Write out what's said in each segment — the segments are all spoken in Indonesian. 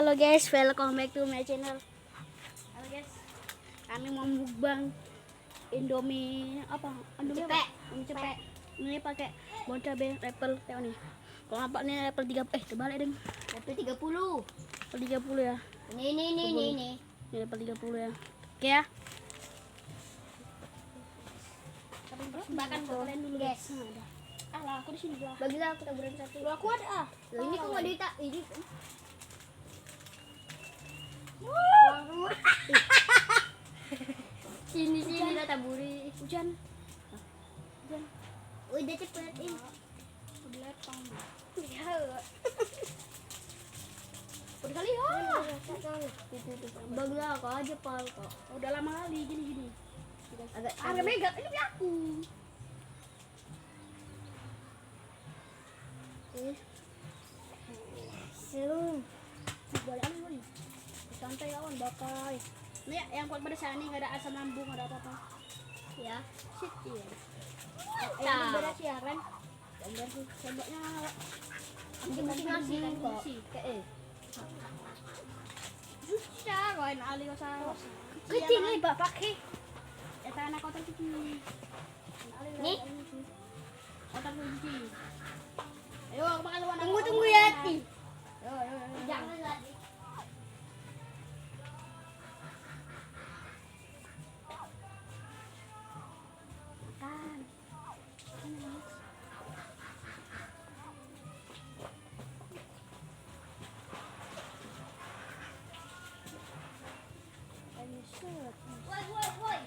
Halo guys, welcome back to my channel. Halo guys, kami mau mukbang Indomie apa? Indomie Cepek. apa? Indomie cepek. Ini pakai bawang cabai level kayak nih. Kalau nampak nih level 3 terbalik deh. Level 30. Level 30 ya. Ini. Ini level 30 ya. Oke ya. Makan Kalian dulu guys. Alah, aku di sini lah. Bagilah aku taburan satu. Loh, aku ada ah. Loh, ini kok nggak dita? Ini. Sini lah taburi. Hujan. Udah cepet ini. Udah lepang. Ya. Udah kali ya. Bagilah aku aja pal kok. Udah lama kali gini. Agak megap ini punya aku. Boleh ambil nih. Santai kawan, bakal. Ini yang kuat pada saya nih nggak ada asam lambung, nggak ada apa-apa. Ya. Shit iya. Nah. Yang beres ya kan? Yang beres sendoknya. Mungkin masih ngasih kan kok. Kayak Susah kawan ali kau salah. kecil nih Pak pakai. Ya tanah kotor cuci. Nih. Kotor cuci. Ayo makan lu anak. Tunggu ya Ti. Yo. Jangan lagi. Makan. Woi.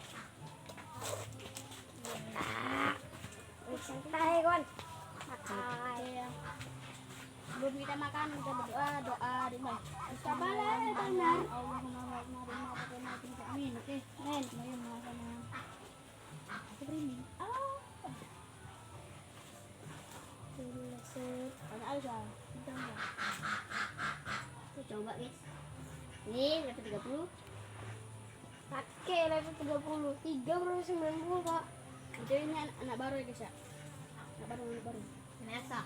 Santai kon. Makan. Sebelum kita makan kita doa di mana? Sabarlah teman. Allahumma amin. Oke. Men, ayo makan. Ini. Ada aja. Coba guys. Ini level 30. Pakai level 30. 390 Kak. Jadi ini anak baru ya guys ya. Anak baru. Biasa.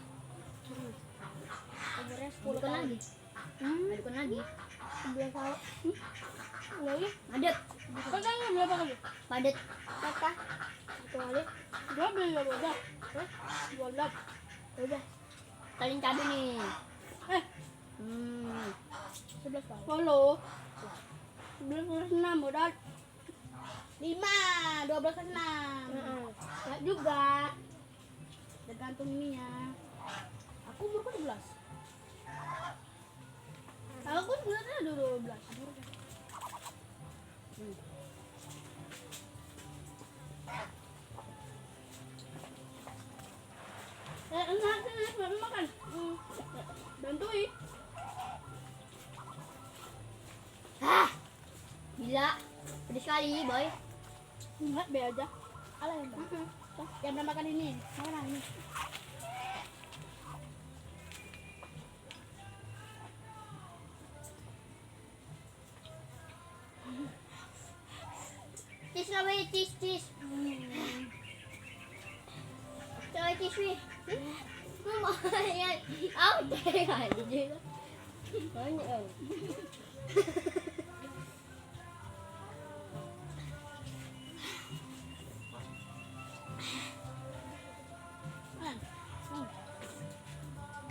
Umurnya 10 Dukun tahun. lagi. Dukun lagi. 11 tahun. Enggak ya? Padet. Kan berapa kali? Padet. Kakak. Satu kali. 12 ya udah. 12. Udah. Kalian cabai nih. 11 kali. Follow. 12 udah 5, 12 ke 6. Enggak juga. Tergantung ininya. Aku umurku 11. Aku sebenarnya ada 12. Enak makan. Bantuin. Gila. Pedes sekali, boy. Enggak, be aja. Alah yang yang udah makan ini. Makan ini. Tis lah, weh. Tis. Coba tis, weh. Lumayan. Aku teh aja. Banyak.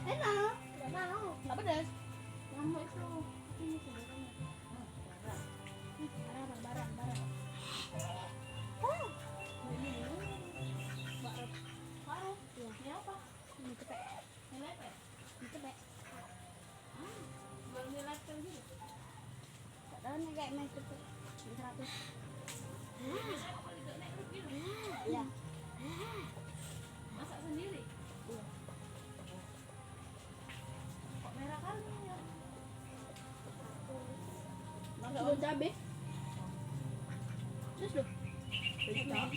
Enak. Enggak mau. Enggak pedas. Ngomong itu. Ini sebenarnya. Barang. Baru. Ya, ini apa? Ini cepek. Ini lepek. Ini cepek. Belum dilepek gitu. Tak tahu nih kayak main cepek. Ini 100. Ya. Masak sendiri? Iya. Kok merah kan? Masak bawang cabai. Terus loh. Banyak.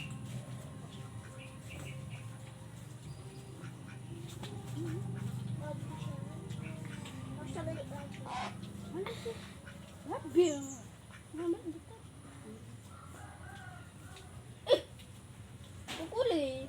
Mana sih? Mobil. Mama gitu. Pukuli.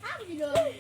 Apa sih dong?